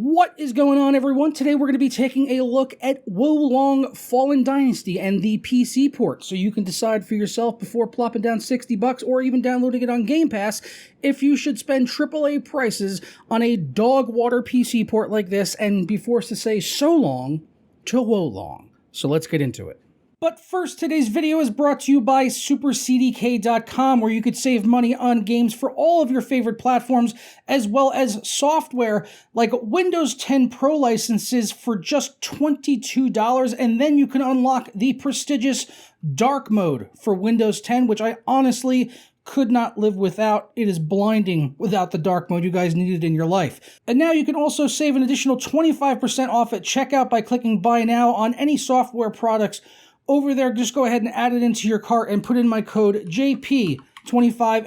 What is going on, everyone? Today we're going to be taking a look at Wo Long Fallen Dynasty and the PC port, so you can decide for yourself before plopping down $60 or even downloading it on Game Pass if you should spend AAA prices on a dog water PC port like this and be forced to say so long to Wo Long. So let's get into it. But first, today's video is brought to you by SuperCDK.com, where you could save money on games for all of your favorite platforms, as well as software like Windows 10 Pro licenses for just $22, and then you can unlock the prestigious Dark Mode for Windows 10, which I honestly could not live without. It is blinding without the dark mode. You guys need it in your life. And now you can also save an additional 25% off at checkout by clicking Buy Now on any software products over there. Just go ahead and add it into your cart and put in my code JP25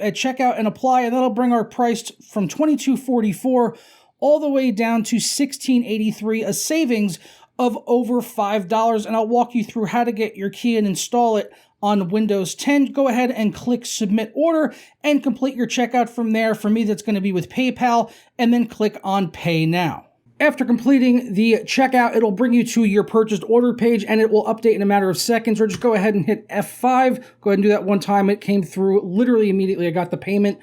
at checkout and apply, and that'll bring our price from $22.44 all the way down to $16.83, a savings of over $5. And I'll walk you through how to get your key and install it on Windows 10. Go ahead and click Submit Order and complete your checkout from there. For me, that's going to be with PayPal, and then click on Pay Now. After completing the checkout, it'll bring you to your purchased order page, and it will update in a matter of seconds, or just go ahead and hit F5. Go ahead and do that one time. It came through literally immediately. I got the payment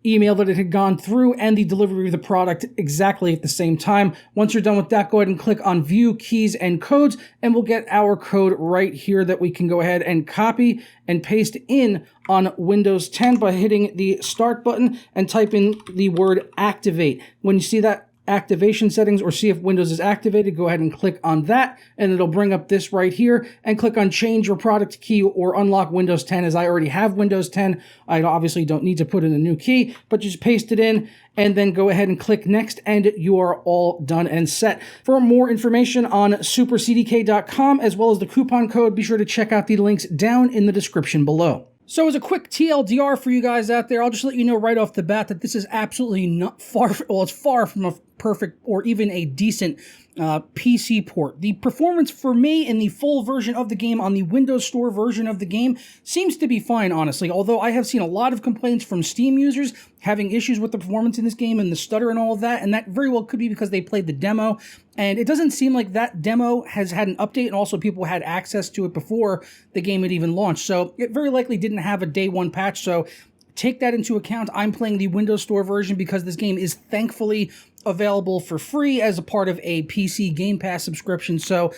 email that it had gone through and the delivery of the product exactly at the same time. Once you're done with that, go ahead and click on View Keys and Codes, and we'll get our code right here that we can go ahead and copy and paste in on Windows 10 by hitting the Start button and type in the word Activate. When you see that activation settings or see if Windows is activated, go ahead and click on that, and it'll bring up this right here, and click on Change Your Product Key or Unlock Windows 10. As I already have Windows 10, I obviously don't need to put in a new key, but just paste it in and then go ahead and click Next, and you are all done and set. For more information on SuperCDK.com as well as the coupon code, be sure to check out the links down in the description below. So as a quick TLDR for you guys out there, I'll just let you know right off the bat that this is absolutely not it's far from a perfect or even a decent PC port. The performance for me in the full version of the game on the Windows Store version of the game seems to be fine, honestly, although I have seen a lot of complaints from Steam users having issues with the performance in this game and the stutter and all of that, and that very well could be because they played the demo, and it doesn't seem like that demo has had an update, and also people had access to it before the game had even launched, so it very likely didn't have a day one patch, so take that into account. I'm playing the Windows Store version because this game is thankfully available for free as a part of a PC Game Pass subscription. So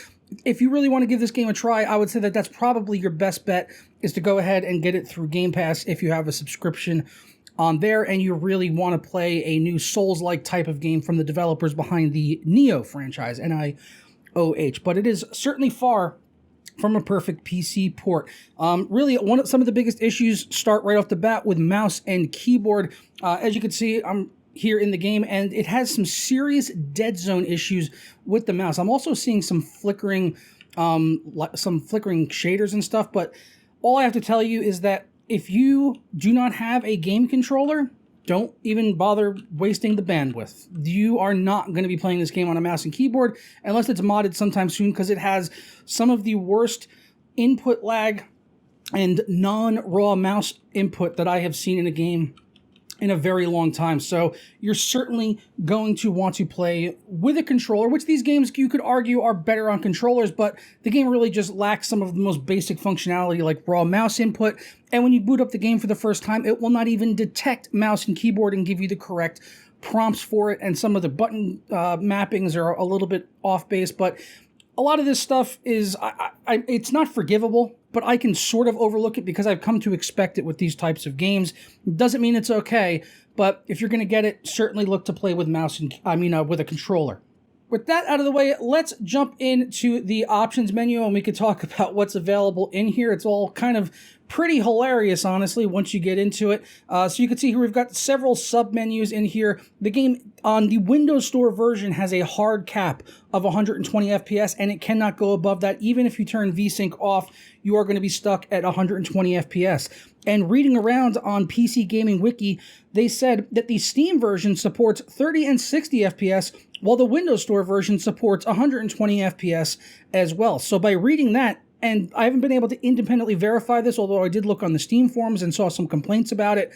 if you really want to give this game a try, I would say that that's probably your best bet, is to go ahead and get it through Game Pass if you have a subscription on there and you really want to play a new Souls-like type of game from the developers behind the Nioh franchise, N-I-O-H. But it is certainly far from a perfect PC port. Really, some of the biggest issues start right off the bat with mouse and keyboard. As you can see, I'm here in the game, and it has some serious dead zone issues with the mouse. I'm also seeing some flickering shaders and stuff, but all I have to tell you is that if you do not have a game controller, don't even bother wasting the bandwidth. You are not going to be playing this game on a mouse and keyboard unless it's modded sometime soon, because it has some of the worst input lag and non-raw mouse input that I have seen in a game in a very long time. So you're certainly going to want to play with a controller, which these games you could argue are better on controllers, but the game really just lacks some of the most basic functionality like raw mouse input. And when you boot up the game for the first time, it will not even detect mouse and keyboard and give you the correct prompts for it. And some of the button mappings are a little bit off base, but a lot of this stuff is, it's not forgivable, but I can sort of overlook it because I've come to expect it with these types of games. Doesn't mean it's okay, but if you're going to get it, certainly look to play with with a controller. With that out of the way, let's jump into the options menu and we can talk about what's available in here. It's all kind of pretty hilarious, honestly, once you get into it. So you can see here we've got several sub-menus in here. The game on the Windows Store version has a hard cap of 120 FPS, and it cannot go above that. Even if you turn VSync off, you are going to be stuck at 120 FPS. And reading around on PC Gaming Wiki, they said that the Steam version supports 30 and 60 FPS, while the Windows Store version supports 120 FPS as well. So by reading that, and I haven't been able to independently verify this, although I did look on the Steam forums and saw some complaints about it,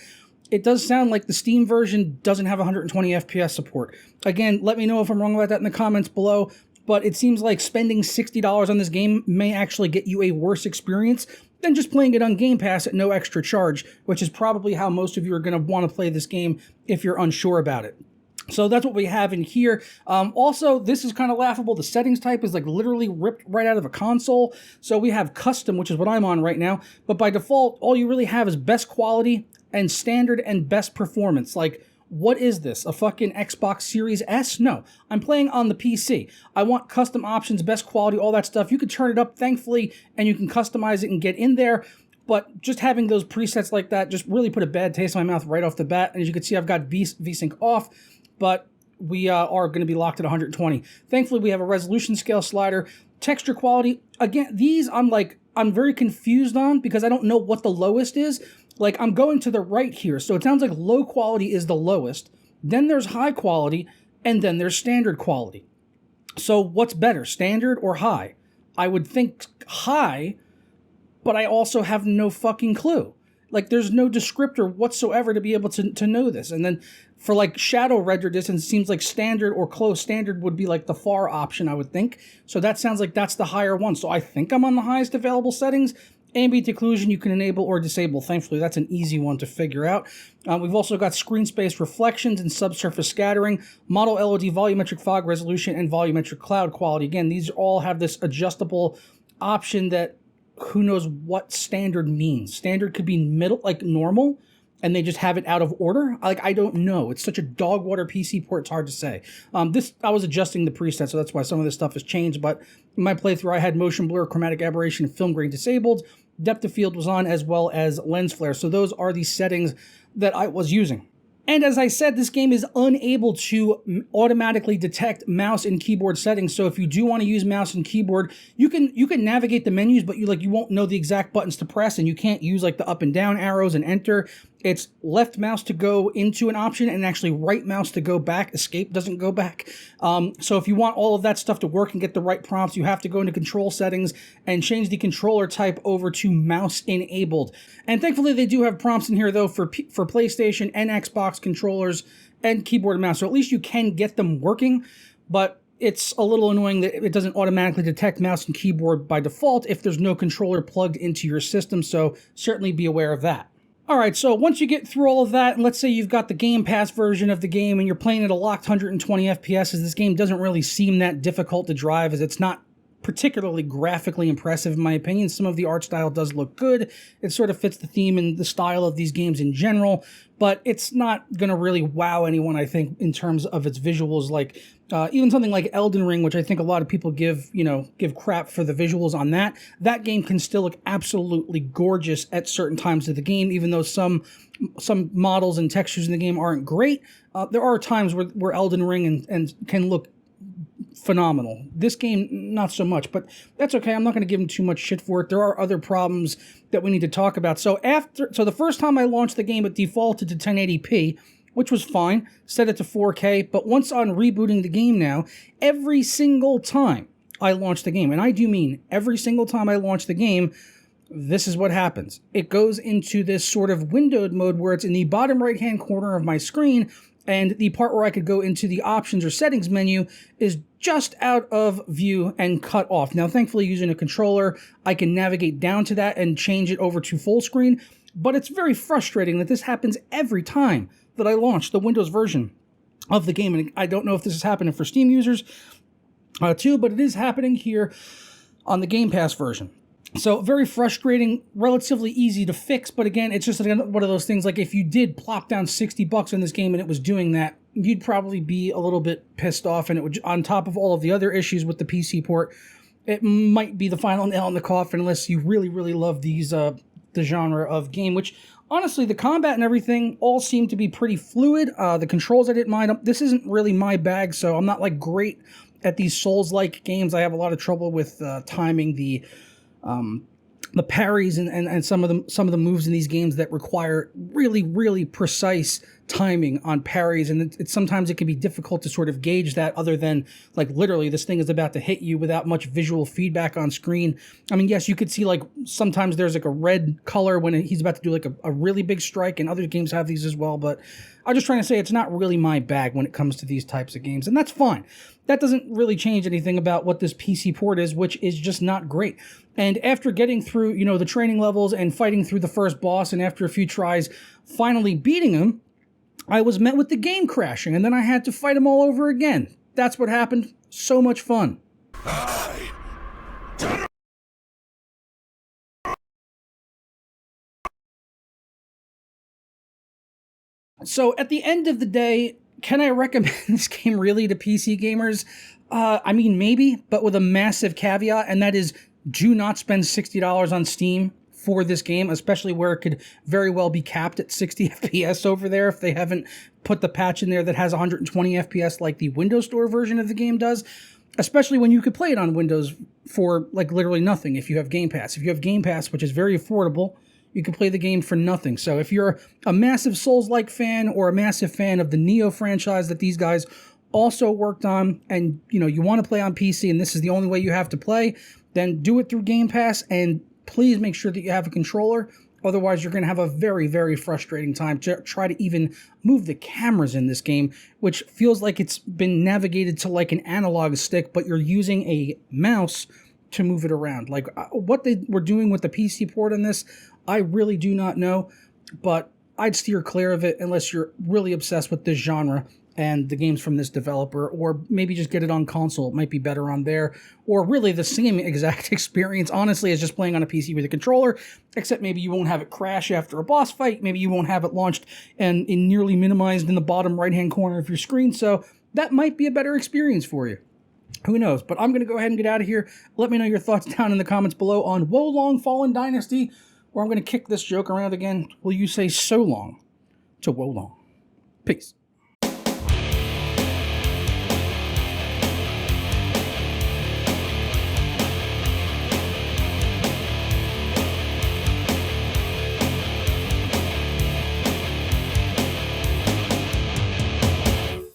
it does sound like the Steam version doesn't have 120 FPS support. Again, let me know if I'm wrong about that in the comments below, but it seems like spending $60 on this game may actually get you a worse experience than just playing it on Game Pass at no extra charge, which is probably how most of you are going to want to play this game if you're unsure about it. So that's what we have in here. Also, this is kind of laughable. The settings type is like literally ripped right out of a console. So we have custom, which is what I'm on right now. But by default, all you really have is best quality and standard and best performance. Like, what is this? A fucking Xbox Series S? No, I'm playing on the PC. I want custom options, best quality, all that stuff. You can turn it up, thankfully, and you can customize it and get in there. But just having those presets like that just really put a bad taste in my mouth right off the bat. And as you can see, I've got VSync off, but we are going to be locked at 120. Thankfully, we have a resolution scale slider. Texture quality, again, these I'm very confused on because I don't know what the lowest is. Like, I'm going to the right here, so it sounds like low quality is the lowest. Then there's high quality, and then there's standard quality. So what's better, standard or high? I would think high, but I also have no fucking clue. Like, there's no descriptor whatsoever to be able to know this. And then for, like, shadow render distance, it seems like standard or close. Standard would be, like, the far option, I would think. So that sounds like that's the higher one. So I think I'm on the highest available settings. Ambient occlusion you can enable or disable. Thankfully, that's an easy one to figure out. We've also got screen space reflections and subsurface scattering, model LOD volumetric fog resolution, and volumetric cloud quality. Again, these all have this adjustable option that who knows what standard means. Standard could be middle, like normal, and they just have it out of order. Like, I don't know. It's such a dog water PC port, it's hard to say. I was adjusting the preset, so that's why some of this stuff has changed, but in my playthrough, I had motion blur, chromatic aberration, and film grain disabled. Depth of field was on, as well as lens flare. So those are the settings that I was using. And as I said, this game is unable to automatically detect mouse and keyboard settings. So if you do want to use mouse and keyboard, you can navigate the menus, but you won't know the exact buttons to press, and you can't use like the up and down arrows and enter. It's left mouse to go into an option and actually right mouse to go back. Escape doesn't go back. So if you want all of that stuff to work and get the right prompts, you have to go into control settings and change the controller type over to mouse enabled. And thankfully they do have prompts in here though for PlayStation and Xbox controllers and keyboard and mouse. So at least you can get them working, but it's a little annoying that it doesn't automatically detect mouse and keyboard by default if there's no controller plugged into your system. So certainly be aware of that. Alright, so once you get through all of that, and let's say you've got the Game Pass version of the game and you're playing at a locked 120 FPS, as this game doesn't really seem that difficult to drive, as it's not particularly graphically impressive in my opinion. Some of the art style does look good. It sort of fits the theme and the style of these games in general, but it's not going to really wow anyone, I think, in terms of its visuals. Like even something like Elden Ring, which I think a lot of people give crap for the visuals on that. That game can still look absolutely gorgeous at certain times of the game, even though some models and textures in the game aren't great. There are times where Elden Ring and can look phenomenal. This game, not so much, but that's okay. I'm not going to give him too much shit for it. There are other problems that we need to talk about. So the first time I launched the game, it defaulted to 1080p, which was fine. Set it to 4K, but once on rebooting the game now, every single time I launch the game, and I do mean every single time I launch the game, this is what happens. It goes into this sort of windowed mode where it's in the bottom right-hand corner of my screen, and the part where I could go into the options or settings menu is just out of view and cut off. Now, thankfully, using a controller, I can navigate down to that and change it over to full screen, but it's very frustrating that this happens every time that I launch the Windows version of the game, and I don't know if this is happening for Steam users too, but it is happening here on the Game Pass version. So very frustrating, relatively easy to fix, but again, it's just one of those things, like if you did plop down $60 in this game and it was doing that, you'd probably be a little bit pissed off, and it would, on top of all of the other issues with the PC port, it might be the final nail in the coffin unless you really, really love these the genre of game, which honestly, the combat and everything all seem to be pretty fluid. The controls I didn't mind. This isn't really my bag, so I'm not like great at these Souls-like games. I have a lot of trouble with timing the the parries and some of the moves in these games that require really precise timing on parries, and sometimes it can be difficult to sort of gauge that, other than like literally this thing is about to hit you without much visual feedback on screen. I mean, yes, you could see like sometimes there's like a red color when he's about to do like a really big strike, and other games have these as well, but I'm just trying to say it's not really my bag when it comes to these types of games, and that's fine. That doesn't really change anything about what this PC port is, which is just not great. And after getting through, you know, the training levels and fighting through the first boss, and after a few tries finally beating him, I was met with the game crashing, and then I had to fight him all over again. That's what happened. So much fun. So at the end of the day, can I recommend this game really to PC gamers? I mean, maybe, but with a massive caveat, and that is, do not spend $60 on Steam for this game, especially where it could very well be capped at 60 FPS over there if they haven't put the patch in there that has 120 FPS like the Windows Store version of the game does, especially when you could play it on Windows for like literally nothing if you have Game Pass. If you have Game Pass, which is very affordable, you can play the game for nothing. So if you're a massive Souls-like fan or a massive fan of the Neo franchise that these guys also worked on, and you know you want to play on PC and this is the only way you have to play, then do it through Game Pass, and please make sure that you have a controller. Otherwise, you're going to have a very frustrating time to try to even move the cameras in this game, which feels like it's been navigated to like an analog stick, but you're using a mouse to move it around. Like what they were doing with the PC port on this, I really do not know, but I'd steer clear of it unless you're really obsessed with this genre and the games from this developer, or maybe just get it on console. It might be better on there, or really the same exact experience, honestly, as just playing on a PC with a controller, except maybe you won't have it crash after a boss fight, maybe you won't have it launched and nearly minimized in the bottom right-hand corner of your screen, so that might be a better experience for you. Who knows? But I'm going to go ahead and get out of here. Let me know your thoughts down in the comments below on Wolong Fallen Dynasty, or I'm going to kick this joke around again. Will you say so long to Wolong? Peace.